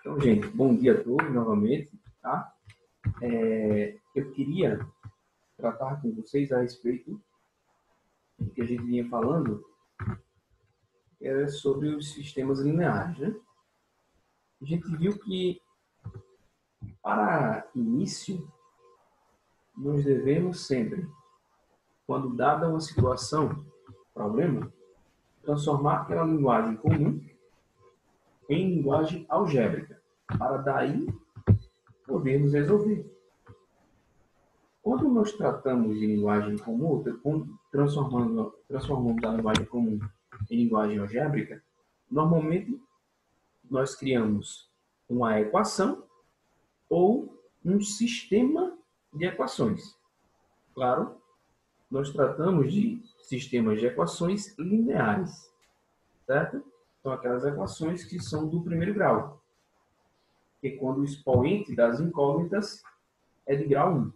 Então, gente, bom dia a todos novamente, tá? Eu queria tratar com vocês a respeito do que a gente vinha falando, sobre os sistemas lineares, né? A gente viu que, para início, nós devemos sempre, quando dada uma situação, problema, transformar aquela linguagem comum em linguagem algébrica, para daí podermos resolver. Quando nós tratamos de linguagem comum, transformamos a linguagem comum em linguagem algébrica, normalmente nós criamos uma equação ou um sistema de equações. Claro, nós tratamos de sistemas de equações lineares, certo? São aquelas equações que são do primeiro grau, que quando o expoente das incógnitas é de grau 1.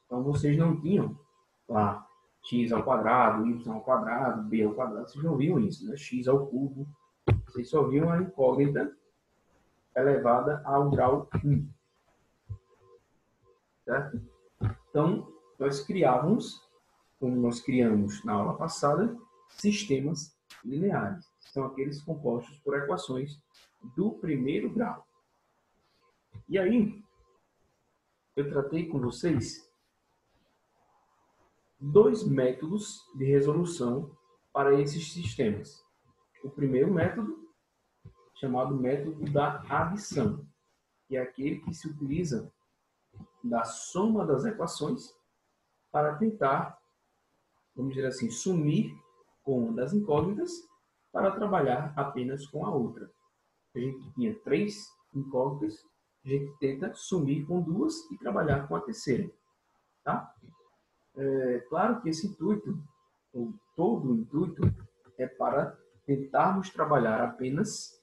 Então, vocês não tinham lá x ao quadrado, y ao quadrado, b ao quadrado. Vocês não viam isso, né? X ao cubo. Vocês só viam a incógnita elevada ao grau 1. Certo? Então, nós criávamos, como nós criamos na aula passada, sistemas lineares. São aqueles compostos por equações do primeiro grau. E aí, eu tratei com vocês dois métodos de resolução para esses sistemas. O primeiro método, chamado método da adição, que é aquele que se utiliza da soma das equações para tentar, vamos dizer assim, sumir com uma das incógnitas para trabalhar apenas com a outra. A gente tinha 3 incógnitas, a gente tenta sumir com 2 e trabalhar com a terceira. Tá? Claro que esse intuito, ou todo o intuito, é para tentarmos trabalhar apenas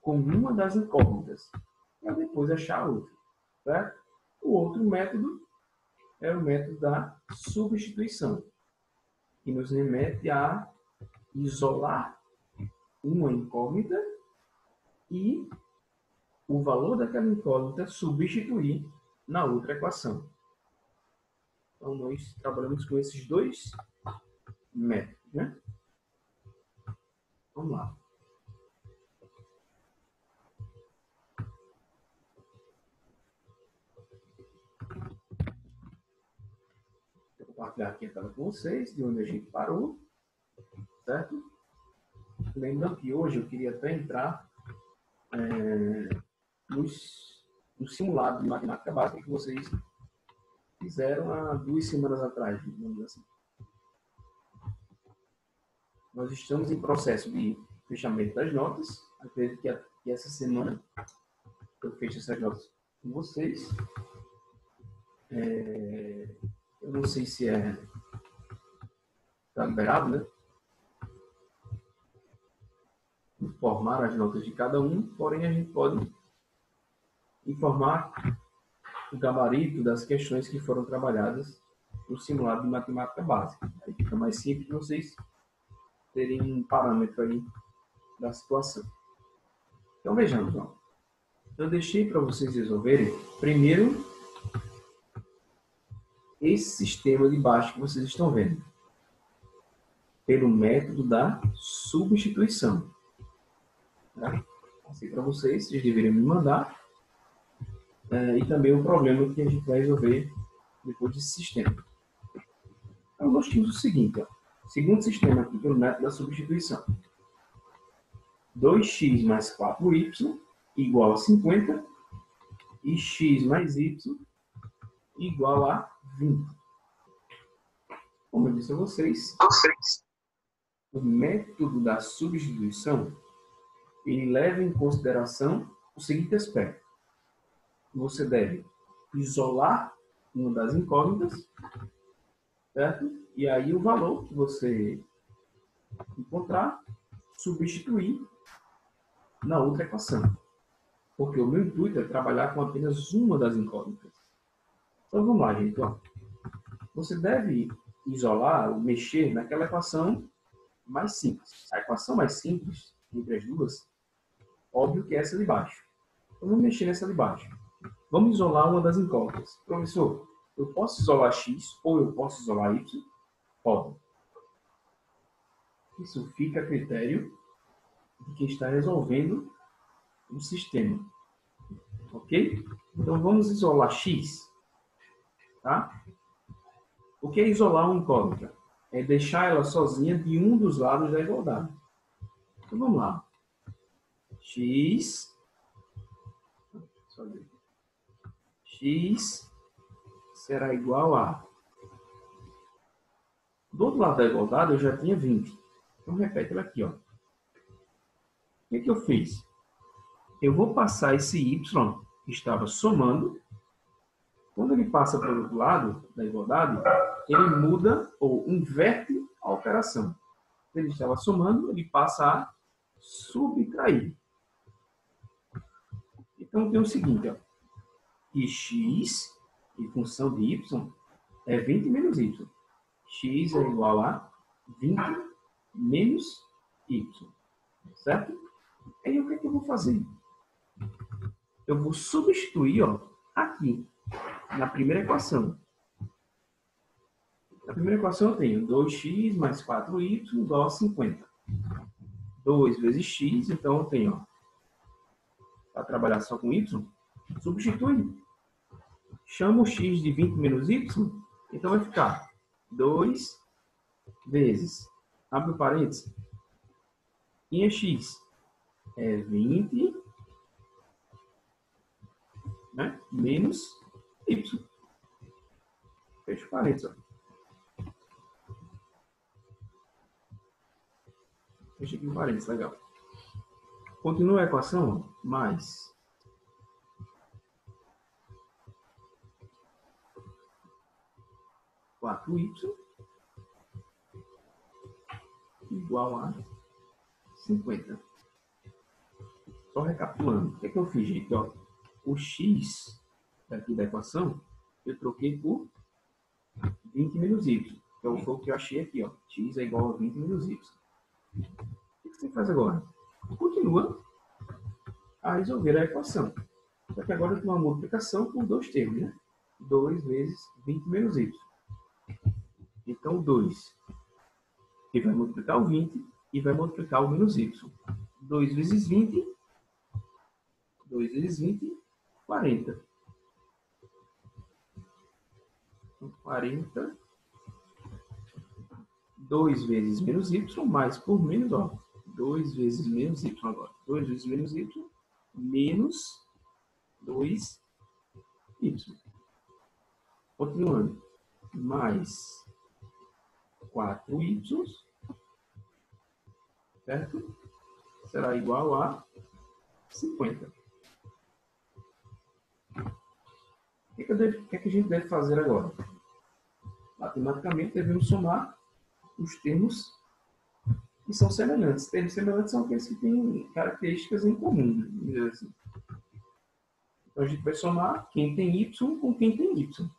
com uma das incógnitas, para depois achar a outra. Certo? O outro método é o método da substituição, que nos remete a isolar uma incógnita e o valor daquela incógnita substituir na outra equação. Então, nós trabalhamos com esses dois métodos, né? Vamos lá. Vou compartilhar aqui a tela com vocês, de onde a gente parou, certo? Lembrando que hoje eu queria até entrar no simulado de matemática básica que vocês fizeram há 2 semanas atrás, digamos assim. Nós estamos em processo de fechamento das notas. Acredito que essa semana eu fecho essas notas com vocês. Eu não sei se está liberado, né? Informar as notas de cada um, porém a gente pode informar o gabarito das questões que foram trabalhadas no simulado de matemática básica. Aí fica mais simples vocês terem um parâmetro aí da situação. Então vejamos, ó. Eu deixei para vocês resolverem primeiro esse sistema de baixo que vocês estão vendo, pelo método da substituição. Tá? Assim para vocês deveriam me mandar. E também o problema que a gente vai resolver depois desse sistema. Então, nós temos o seguinte, ó. Segundo sistema aqui pelo método da substituição. 2x mais 4y igual a 50 e x mais y igual a 20. Como eu disse a vocês, o método da substituição ele leva em consideração o seguinte aspecto. Você deve isolar uma das incógnitas, certo? E aí o valor que você encontrar, substituir na outra equação. Porque o meu intuito é trabalhar com apenas uma das incógnitas. Então vamos lá, gente. Ó. Você deve isolar ou mexer naquela equação mais simples. A equação mais simples entre as duas, óbvio que é essa de baixo. Então, vamos mexer nessa de baixo. Vamos isolar uma das incógnitas. Professor, eu posso isolar x ou eu posso isolar y? Pode. Isso fica a critério de quem está resolvendo o sistema. Ok? Então, vamos isolar x. Tá? O que é isolar uma incógnita? É deixar ela sozinha de um dos lados da igualdade. Então, vamos lá. X será igual a... Do outro lado da igualdade, eu já tinha 20. Então, repete ela aqui. Ó. O que eu fiz? Eu vou passar esse y que estava somando. Quando ele passa para o outro lado da igualdade, ele muda ou inverte a operação. Ele estava somando, ele passa a subtrair. Então, tem o seguinte, ó, que x, em função de y, é 20 menos y. X é igual a 20 menos y. Certo? Aí, o que, é que eu vou fazer? Eu vou substituir ó, aqui, na primeira equação. Na primeira equação eu tenho 2x mais 4y igual a 50. 2 vezes x, então eu tenho, para trabalhar só com y, substitui. Chamo o x de 20 menos y, então vai ficar 2 vezes, abre o parênteses, e x é 20, né, menos y. Fecha o parênteses. Ó. Fecha aqui o parênteses, legal. Continua a equação, ó, mais 4y igual a 50. Só recapitulando. O que, é que eu fiz, gente? Ó, o x daqui da equação, eu troquei por 20 menos y. Então, foi o que eu achei aqui. Ó. X é igual a 20 menos y. O que você faz agora? Continua a resolver a equação. Só que agora eu tenho uma multiplicação por dois termos, né? 2 vezes 20 menos y. Então, o 2, que vai multiplicar o 20 e vai multiplicar o menos y. 2 vezes 20, 40. Então, 40, 2 vezes menos y, mais por menos, ó. 2 vezes menos y agora. 2 vezes menos y, menos 2y. Continuando. Mais 4y, certo? Será igual a 50. O que a gente deve fazer agora? Matematicamente, devemos somar os termos que são semelhantes. Termos semelhantes são aqueles que têm características em comum. Assim. Então, a gente vai somar quem tem y com quem tem y.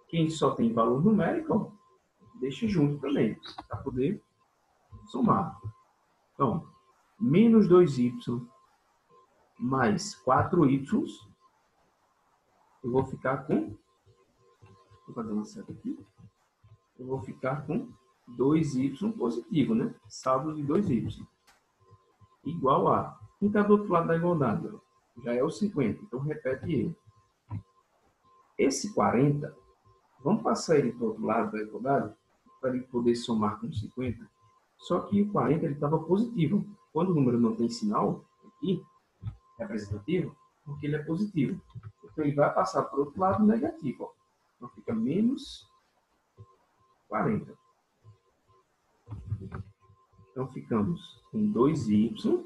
Quem só tem valor numérico, ó, deixa junto também, para poder somar. Então, menos 2y mais 4y, eu vou ficar com... Vou fazer uma seta aqui. Eu vou ficar com 2y positivo, né? Saldo de 2y. Igual a... Quem está do outro lado da igualdade? Já é o 50, então repete ele. Esse 40, vamos passar ele para o outro lado da igualdade, para ele poder somar com 50. Só que o 40 estava positivo. Quando o número não tem sinal, aqui, representativo, porque ele é positivo. Então ele vai passar para o outro lado negativo. Ó. Então fica menos 40. Então ficamos com 2y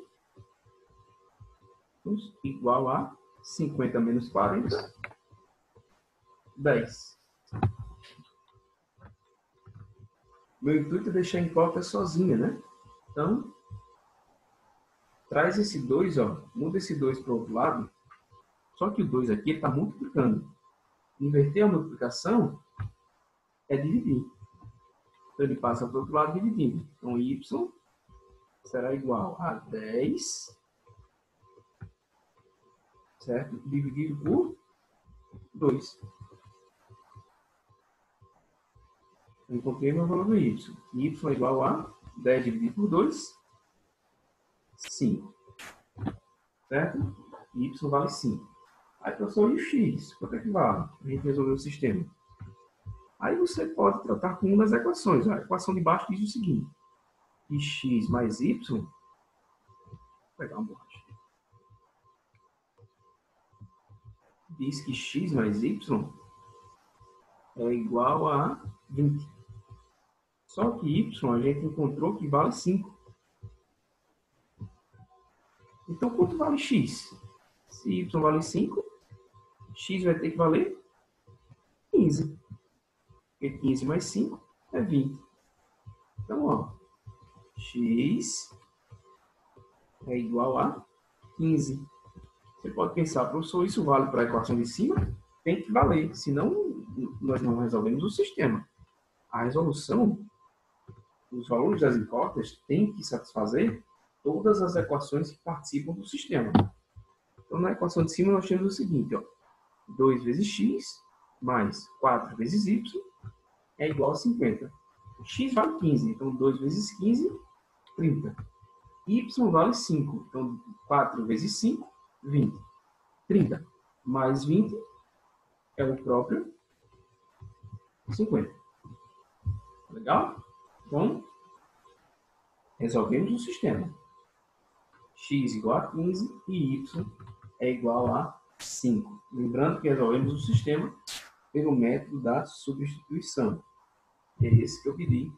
igual a 50 menos 40, 10. Meu intuito é deixar a incógnita sozinha, né? Então, traz esse 2, ó, muda esse 2 para o outro lado. Só que o 2 aqui está multiplicando. Inverter a multiplicação é dividir. Então, ele passa para o outro lado dividindo. Então, y será igual a 10 certo? Dividido por 2. Eu encontrei meu valor do y. Y é igual a 10 dividido por 2, 5. Certo? Y vale 5. Aí, professor, e o x? Quanto é que vale? A gente resolveu o sistema. Aí você pode tratar com uma das equações. A equação de baixo diz o seguinte: que x mais y... Vou pegar uma borracha. Diz que x mais y é igual a 20. Só que y a gente encontrou que vale 5. Então, quanto vale x? Se y vale 5, x vai ter que valer 15. Porque 15 mais 5 é 20. Então, ó, x é igual a 15. Você pode pensar, professor, isso vale para a equação de cima? Tem que valer, senão nós não resolvemos o sistema. A resolução, os valores das incógnitas têm que satisfazer todas as equações que participam do sistema. Então, na equação de cima, nós temos o seguinte, ó, 2 vezes x mais 4 vezes y é igual a 50. X vale 15, então 2 vezes 15, 30. Y vale 5, então 4 vezes 5, 20. 30 mais 20 é o próprio 50. Legal? Então, resolvemos o sistema. X igual a 15 e y é igual a 5. Lembrando que resolvemos o sistema pelo método da substituição. É esse que eu pedi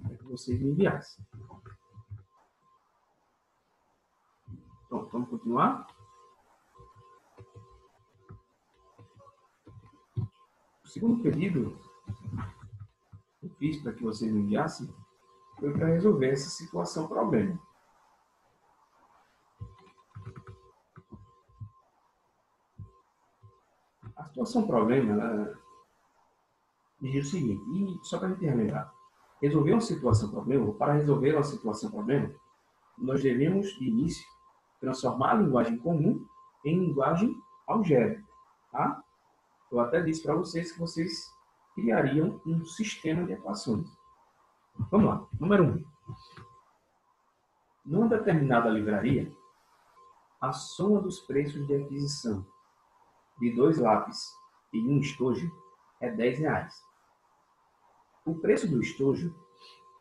para que vocês me enviassem. Então, vamos continuar? O segundo pedido que eu fiz para que vocês me enviassem foi para resolver essa situação problema. A situação problema, ela diz o seguinte, e só para a gente relembrar, resolver uma situação problema, ou para resolver uma situação problema, nós devemos, de início, transformar a linguagem comum em linguagem algébrica. Tá? Eu até disse para vocês que vocês criariam um sistema de equações. Vamos lá. Número 1. Numa determinada livraria, a soma dos preços de aquisição de 2 lápis e um estojo é R$10. O preço do estojo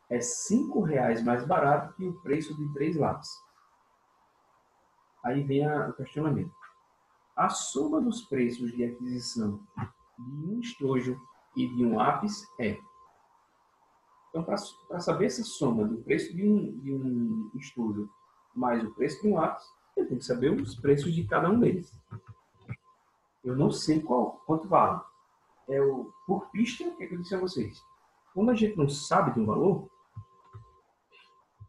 é R$5 mais barato que o preço de 3 lápis. Aí vem o questionamento. A soma dos preços de aquisição de um estojo e de um lápis é... Então, para saber essa soma do preço de um estojo mais o preço de um lápis, eu tenho que saber os preços de cada um deles. Eu não sei quanto vale. Por pista, o que eu disse a vocês? Quando a gente não sabe de um valor,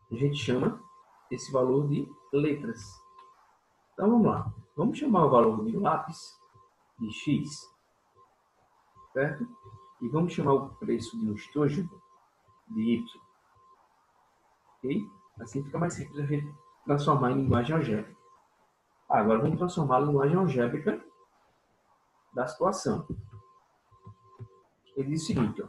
a gente chama esse valor de letras. Então, vamos lá. Vamos chamar o valor de lápis de X, certo? E vamos chamar o preço de um estojo de Y. Ok? Assim fica mais simples a gente transformar em linguagem algébrica. Agora vamos transformar a linguagem algébrica da situação. Ele diz o seguinte, ó,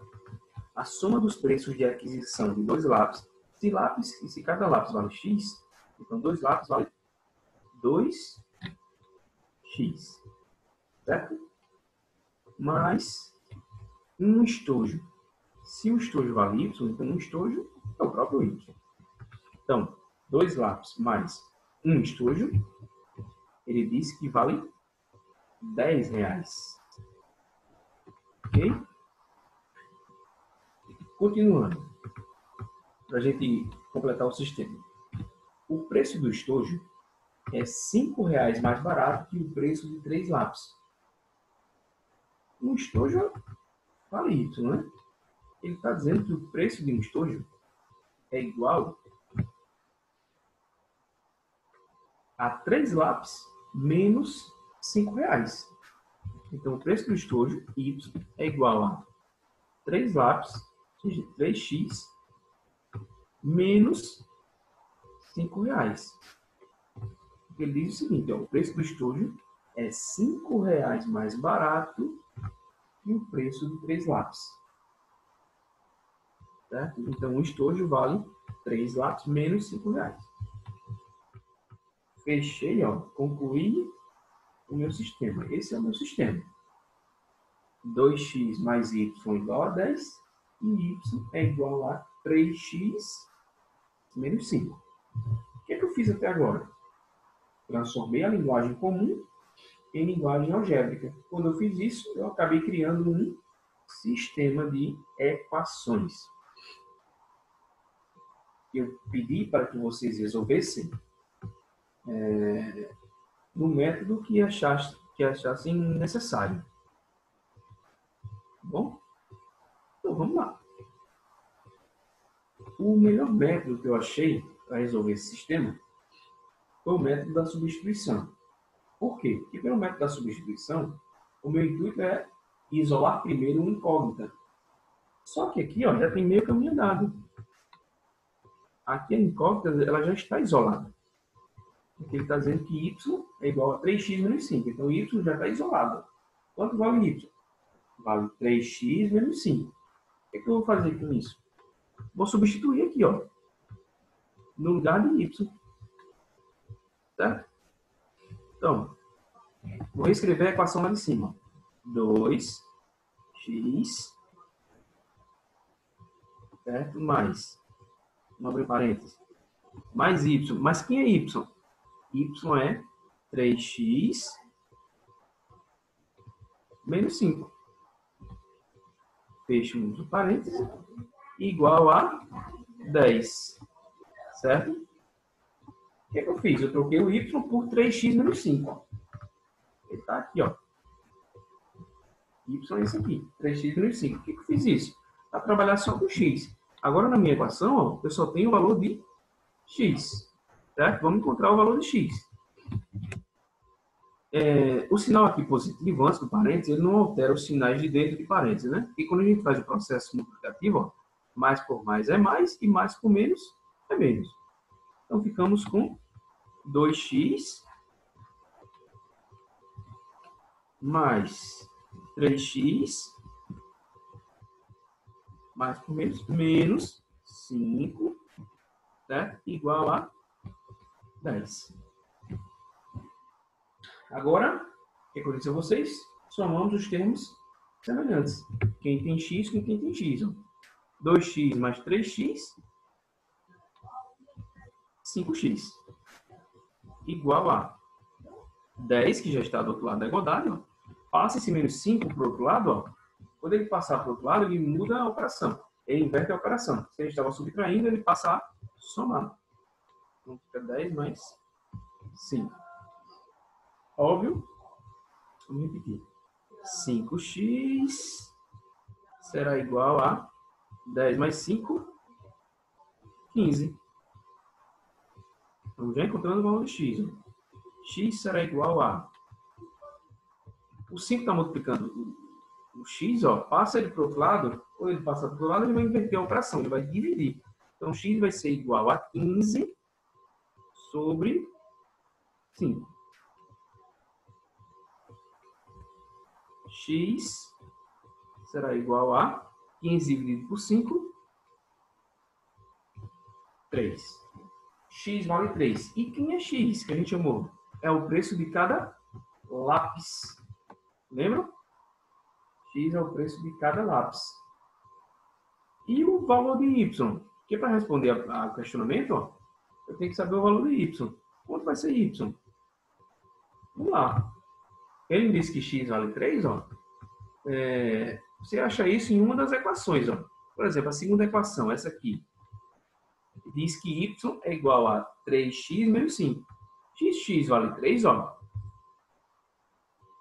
a soma dos preços de aquisição de 2 lápis, se cada lápis vale X, então 2 lápis vale 2x, certo? Mais um estojo. Se o estojo vale Y, então um estojo é o próprio Y. Então, 2 lápis mais um estojo, ele diz que vale R$10. Ok? Continuando, para a gente completar o sistema. O preço do estojo é R$5 mais barato que o preço de 3 lápis. Um estojo vale Y, né? Ele está dizendo que o preço de um estojo é igual a 3 lápis menos R$5. Então, o preço do estojo, Y, é igual a 3 lápis, ou seja, 3x, menos R$5. Ele diz o seguinte, ó, o preço do estojo é R$ 5 mais barato que o preço de 3 lápis. Certo? Então, o estojo vale 3 lápis menos R$ 5. Fechei, ó, concluí o meu sistema. Esse é o meu sistema. 2x mais y igual a 10 e y é igual a 3x menos 5. O que é que eu fiz até agora? Transformei a linguagem comum em linguagem algébrica. Quando eu fiz isso, eu acabei criando um sistema de equações. Eu pedi para que vocês resolvessem no método que achassem necessário. Tá bom? Então, vamos lá. O melhor método que eu achei para resolver esse sistema foi o método da substituição. Por quê? Porque pelo método da substituição, o meu intuito é isolar primeiro uma incógnita. Só que aqui ó, já tem meio caminho andado. Aqui a incógnita ela já está isolada. Porque ele está dizendo que y é igual a 3x menos 5. Então y já está isolado. Quanto vale y? Vale 3x menos 5. O que eu vou fazer com isso? Vou substituir aqui, ó, no lugar de y. Certo? Então, vou reescrever a equação lá de cima. 2x, certo? Mais, não abre parênteses, mais y. Mas quem é y? Y é 3x menos 5. Fecho o parênteses, igual a 10. Certo? O que eu fiz? Eu troquei o y por 3x menos 5. Ele está aqui, ó. Y é esse aqui, 3x menos 5. Por que eu fiz isso? Para trabalhar só com x. Agora, na minha equação, ó, eu só tenho o valor de x. Certo? Vamos encontrar o valor de x. O sinal aqui positivo, antes do parênteses, ele não altera os sinais de dentro de parênteses, né? E quando a gente faz o processo multiplicativo, ó, mais por mais é mais e mais por menos é menos. Então, ficamos com 2x mais 3x mais por menos 5, certo? Igual a 10. Agora, o que aconteceu a vocês? Somamos os termos semelhantes. Quem tem x com quem tem x. Ó. 2x mais 3x, 5x. Igual a 10, que já está do outro lado da igualdade. Ó. Passa esse menos 5 para o outro lado. Ó. Quando ele passar para o outro lado, ele muda a operação. Ele inverte a operação. Se ele estava subtraindo, ele passa a somar. Então fica 10 mais 5. Óbvio. Vamos repetir. 5x será igual a 10 mais 5, 15. Então, já encontrando o valor de x. X será igual a... O 5 está multiplicando o x, ó, passa ele para o outro lado. Quando ele passar para o outro lado, ele vai inverter a operação, ele vai dividir. Então, x vai ser igual a 15 sobre 5. X será igual a 15 dividido por 5, 3. X vale 3. E quem é x que a gente chamou? É o preço de cada lápis. Lembra? X é o preço de cada lápis. E o valor de y? Porque para responder ao questionamento, ó, eu tenho que saber o valor de y. Quanto vai ser y? Vamos lá. Ele disse que x vale 3, ó. Você acha isso em uma das equações, ó. Por exemplo, a segunda equação, essa aqui, diz que y é igual a 3x menos 5. X vale 3, ó.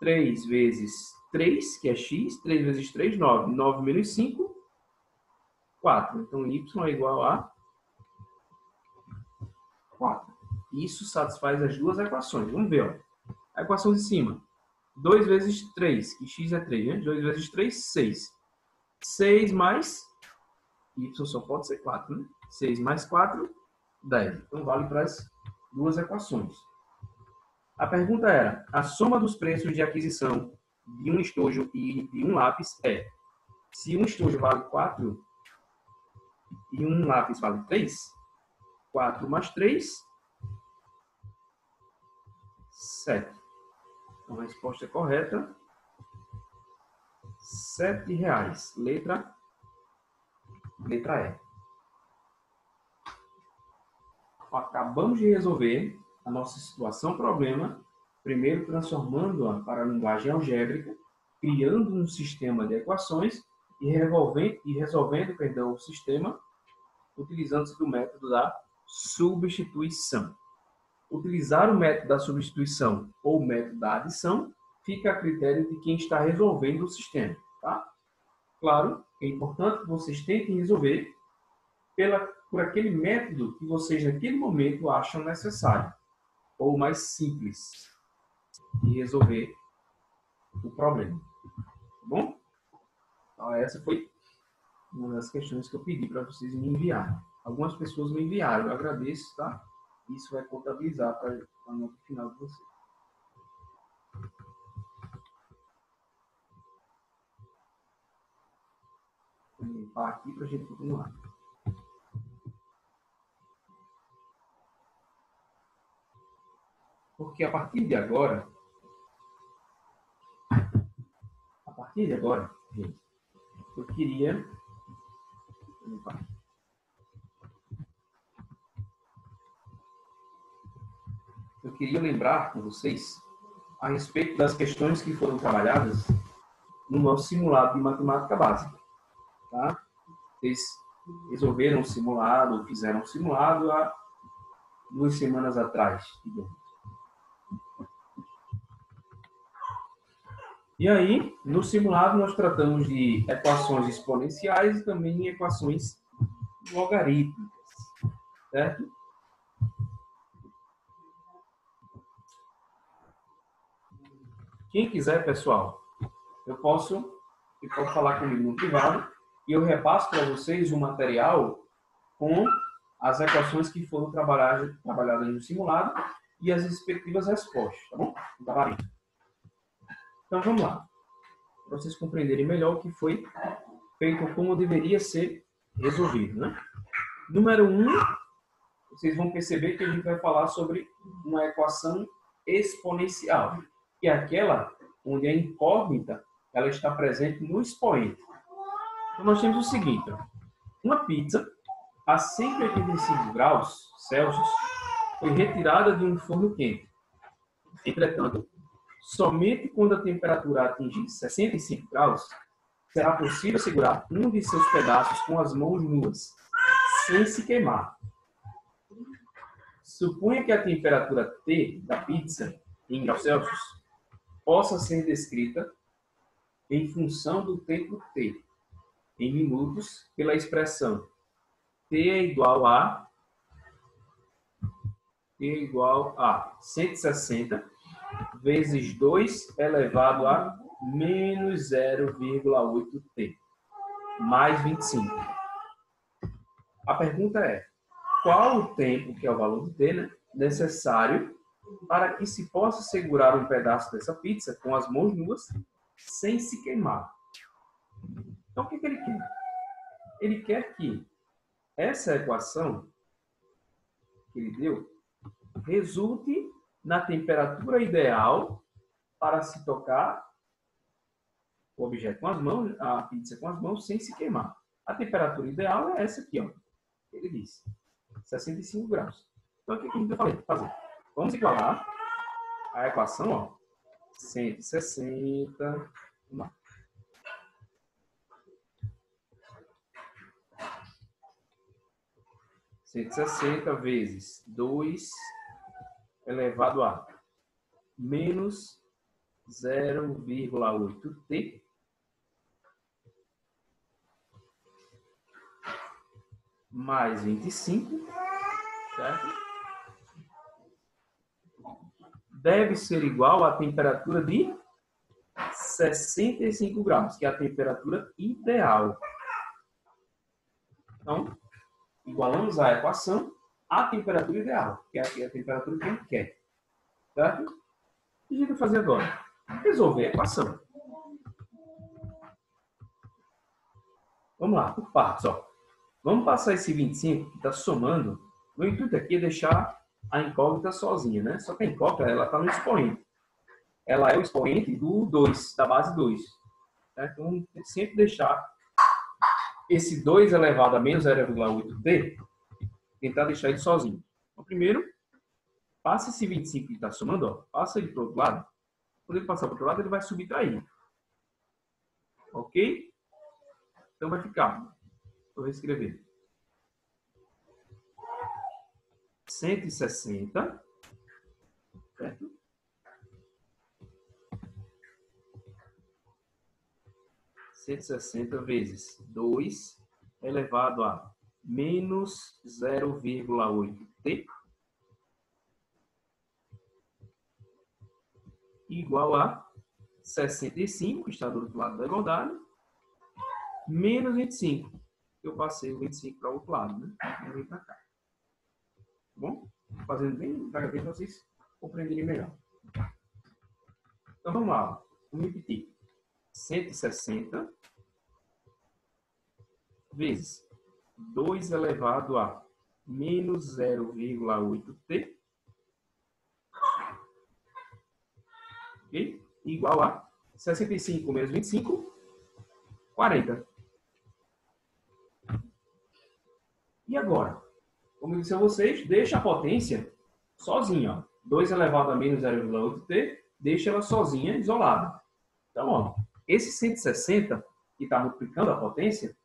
3 vezes 3, que é x, 3 vezes 3, 9. 9 menos 5, 4. Então, y é igual a 4. Isso satisfaz as duas equações. Vamos ver, ó. A equação de cima. 2 vezes 3, que x é 3, né? 2 vezes 3, 6. 6 mais... y só pode ser 4, né? 6 mais 4, 10. Então, vale para as duas equações. A pergunta era, a soma dos preços de aquisição de um estojo e de um lápis é, se um estojo vale 4 e um lápis vale 3, 4 mais 3, 7. Então, a resposta correta, R$7. Letra E. Acabamos de resolver a nossa situação-problema, primeiro transformando-a para a linguagem algébrica, criando um sistema de equações e resolvendo o sistema utilizando-se do método da substituição. Utilizar o método da substituição ou o método da adição fica a critério de quem está resolvendo o sistema. Tá? Claro, é importante que vocês tentem resolver por aquele método que vocês naquele momento acham necessário ou mais simples de resolver o problema. Tá bom? Então, essa foi uma das questões que eu pedi para vocês me enviarem. Algumas pessoas me enviaram, eu agradeço, tá? Isso vai contabilizar para a nota final de vocês. Vou limpar aqui para a gente continuar. Porque a partir de agora, gente, eu queria lembrar com vocês a respeito das questões que foram trabalhadas no nosso simulado de matemática básica. Tá? Vocês resolveram um simulado, fizeram um simulado há 2 semanas atrás, digamos. E aí, no simulado, nós tratamos de equações exponenciais e também equações logarítmicas, certo? Quem quiser, pessoal, pode falar comigo no privado e eu repasso para vocês o material com as equações que foram trabalhadas no simulado e as respectivas respostas, tá bom? Então, vamos lá. Para vocês compreenderem melhor o que foi feito, como deveria ser resolvido, né? Número 1, vocês vão perceber que a gente vai falar sobre uma equação exponencial, que é aquela onde a incógnita ela está presente no expoente. Então, nós temos o seguinte, uma pizza a 185 graus Celsius foi retirada de um forno quente. Entretanto, somente quando a temperatura atingir 65 graus, será possível segurar um de seus pedaços com as mãos nuas, sem se queimar. Suponha que a temperatura T da pizza, em graus Celsius, possa ser descrita em função do tempo T, em minutos, pela expressão T é igual a 160 vezes 2 elevado a menos 0,8T, mais 25. A pergunta é, qual o tempo, que é o valor de T, né, necessário para que se possa segurar um pedaço dessa pizza com as mãos nuas sem se queimar? Então, o que ele quer? Ele quer que essa equação que ele deu resulte na temperatura ideal para se tocar o objeto com as mãos, a pizza com as mãos, sem se queimar. A temperatura ideal é essa aqui, ó. Ele disse, 65 graus. Então, o que a gente vai fazer? Vamos igualar a equação, ó, 160, vamos lá. 160 vezes 2 elevado a menos 0,8T mais 25, certo? Deve ser igual à temperatura de 65 graus, que é a temperatura ideal. Então, igualamos a equação à temperatura ideal, que é a temperatura que a gente quer. Certo? que a gente vai fazer agora? Resolver a equação. Vamos lá, por partes. Ó. Vamos passar esse 25 que está somando. O intuito aqui é deixar a incógnita sozinha, né? Só que a incógnita está no expoente. Ela é o expoente do 2, da base 2. Tá? Então, sempre deixar esse 2 elevado a menos 0,8t, tentar deixar ele sozinho. Então, primeiro, passa esse 25 que está somando, ó, passa ele para o outro lado. Quando ele passar para o outro lado, ele vai subtrair. Ok? Então, vai ficar. Vou reescrever. 160, certo? vezes 2 elevado a menos 0,8t igual a 65, que está do outro lado da igualdade, menos 25. Eu passei o 25 para o outro lado, né? Eu vim para cá. Tá bom? Fazendo bem devagarzinho para vocês compreenderem melhor. Então vamos lá. Vamos repetir. 160 vezes 2 elevado a menos 0,8t, okay? Igual a 65 menos 25, 40. E agora? Como eu disse a vocês, deixa a potência sozinha. Ó. 2 elevado a menos 0,8t, deixa ela sozinha, isolada. Então, ó, esse 160, que está multiplicando a potência,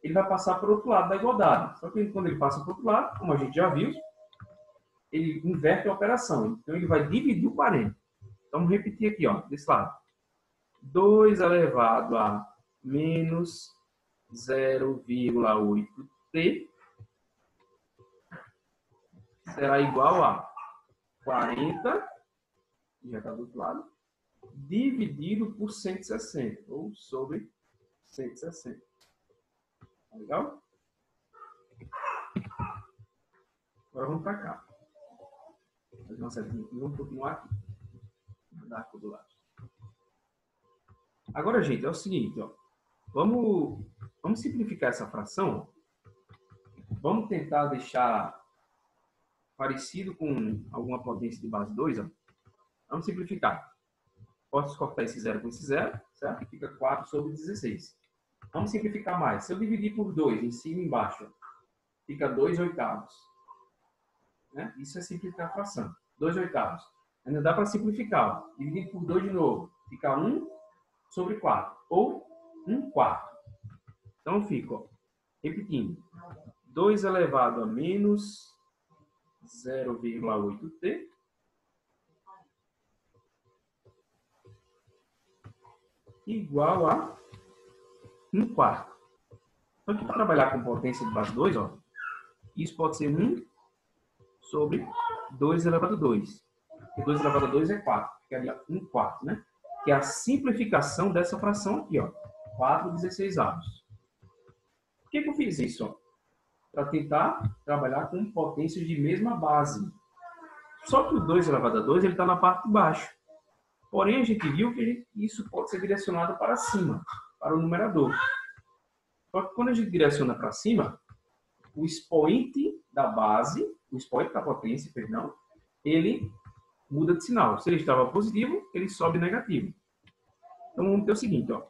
ele vai passar para o outro lado da igualdade. Só que quando ele passa para o outro lado, como a gente já viu, ele inverte a operação. Então, ele vai dividir o 40. Então, vamos repetir aqui, ó, desse lado. 2 elevado a menos 0,8t será igual a 40, já está do outro lado, dividido por 160, ou sobre 160. Tá legal? Agora vamos para cá. Vou fazer uma setinha aqui, vamos continuar aqui. Dar do lado. Agora, gente, é o seguinte, ó. Vamos simplificar essa fração. Vamos tentar deixar parecido com alguma potência de base 2. Ó. Vamos simplificar. Posso cortar esse 0 com esse 0, certo? Fica 4 sobre 16. Vamos simplificar mais. Se eu dividir por 2, em cima e embaixo, fica 2 oitavos. Né? Isso é simplificar a fração. 2 oitavos. Ainda dá para simplificar. Ó. Dividir por 2 de novo. Fica 1 sobre 4. Ou 1 quarto. Então fica, ó, repetindo. 2 elevado a menos 0,8t igual a 1 quarto. Então, aqui para trabalhar com potência de base 2, ó, isso pode ser 1 sobre 2 elevado a 2. Porque 2 elevado a 2 é 4. Ficaria 1 quarto, né? Que é a simplificação dessa fração aqui, ó. 4/16avos. Por que eu fiz isso? Para tentar trabalhar com potências de mesma base. Só que o 2 elevado a 2 está na parte de baixo. Porém, a gente viu que isso pode ser direcionado para cima, para o numerador. Só que quando a gente direciona para cima, o expoente da base, o expoente da potência, perdão, ele muda de sinal. Se ele estava positivo, ele sobe negativo. Então, vamos ter o seguinte, ó.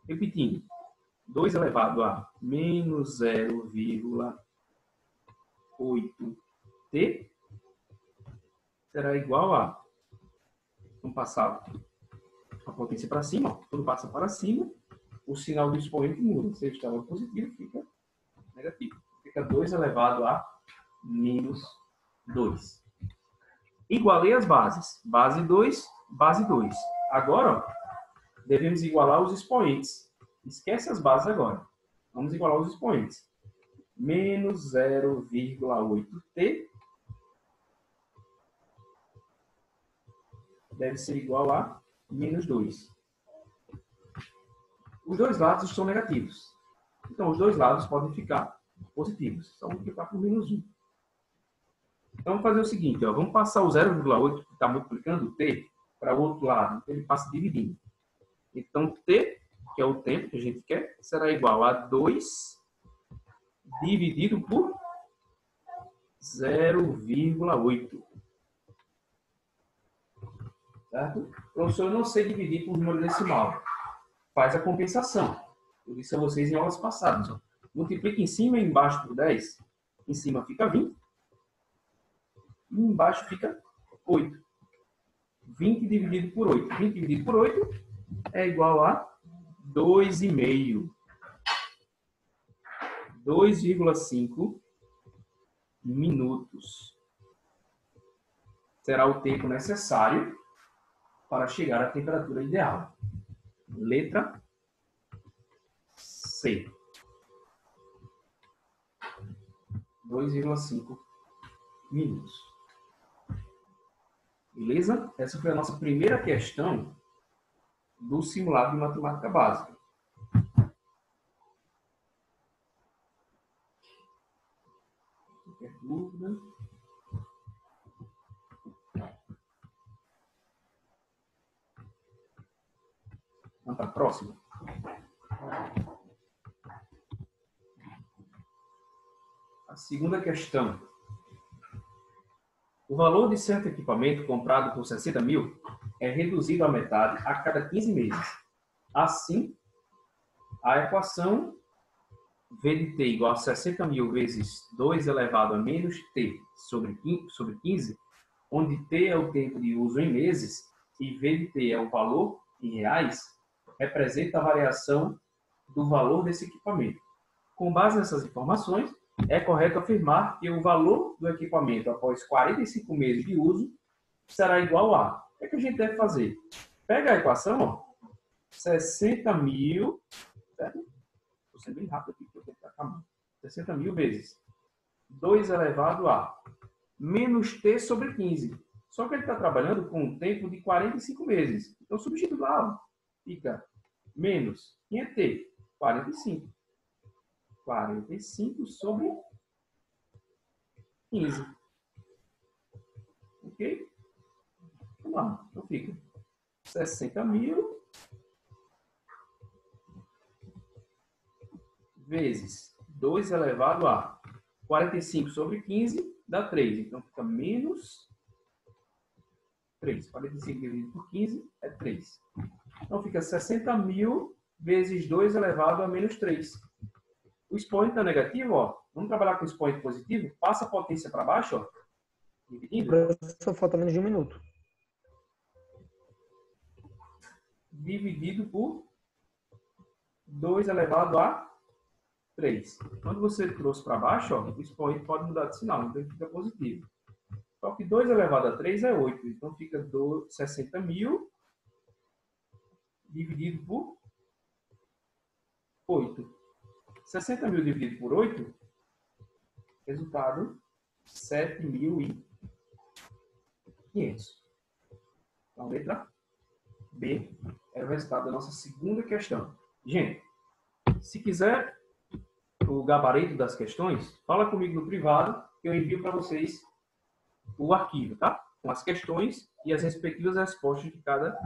Repetindo. 2 elevado a menos 0,8t será igual a... Vamos passar a potência para cima. Ó. Quando passa para cima, o sinal do expoente muda. Se ele estava positivo, fica negativo. Fica 2 elevado a menos 2. Igualei as bases. Base 2, base 2. Agora, ó, devemos igualar os expoentes. Esquece as bases agora. Vamos igualar os expoentes. Menos 0,8t deve ser igual a menos 2. Os dois lados estão negativos. Então, os dois lados podem ficar positivos. Só multiplicar por menos 1. Então, vamos fazer o seguinte. Ó, vamos passar o 0,8 que está multiplicando o t para o outro lado. Então, ele passa dividindo. Então, T, que é o tempo que a gente quer, será igual a 2 dividido por 0,8. Certo? Professor, eu não sei dividir por número decimal. Faz a compensação. Eu disse a vocês em aulas passadas. Ó. Multiplica em cima e embaixo por 10. Em cima fica 20. E embaixo fica 8. 20 dividido por 8. 20 dividido por 8 é igual a 2,5. 2,5 minutos. Será o tempo necessário para chegar à temperatura ideal. Letra C. 2,5 minutos. Beleza? Essa foi a nossa primeira questão do simulado de matemática básica. Qualquer dúvida? Vamos para a próxima. A segunda questão. O valor de certo equipamento comprado por 60 mil é reduzido à metade a cada 15 meses. Assim, a equação V de t igual a 60 mil vezes 2 elevado a menos t sobre 15, onde t é o tempo de uso em meses e V de t é o valor em reais, representa a variação do valor desse equipamento. Com base nessas informações, é correto afirmar que o valor do equipamento após 45 meses de uso será igual a... O que é que a gente deve fazer? Pega a equação, ó, 60 mil... Certo? Vou ser bem rápido aqui, porque eu tenho que acabar. 60 mil vezes 2 elevado a menos t sobre 15. Só que ele está trabalhando com um tempo de 45 meses. Então, substitui lá, ó, fica menos. Quem é t? 45. 45 sobre 15. Ok? Vamos lá. Então fica 60 mil vezes 2 elevado a 45 sobre 15 dá 3. Então fica menos 3. 45 dividido por 15 é 3. Então fica 60 mil vezes 2 elevado a menos 3. O expoente está negativo, ó. Vamos trabalhar com o expoente positivo. Passa a potência para baixo, ó. Dividindo. Só falta menos de 1 minuto. Dividido por 2 elevado a 3. Quando você trouxe para baixo, ó, o expoente pode mudar de sinal, então fica positivo. Só que 2 elevado a 3 é 8. Então fica 60 mil dividido por 8. 60 mil dividido por 8, resultado 7.500. Então, letra B é o resultado da nossa segunda questão. Gente, se quiser o gabarito das questões, fala comigo no privado, que eu envio para vocês o arquivo, tá? Com as questões e as respectivas respostas de cada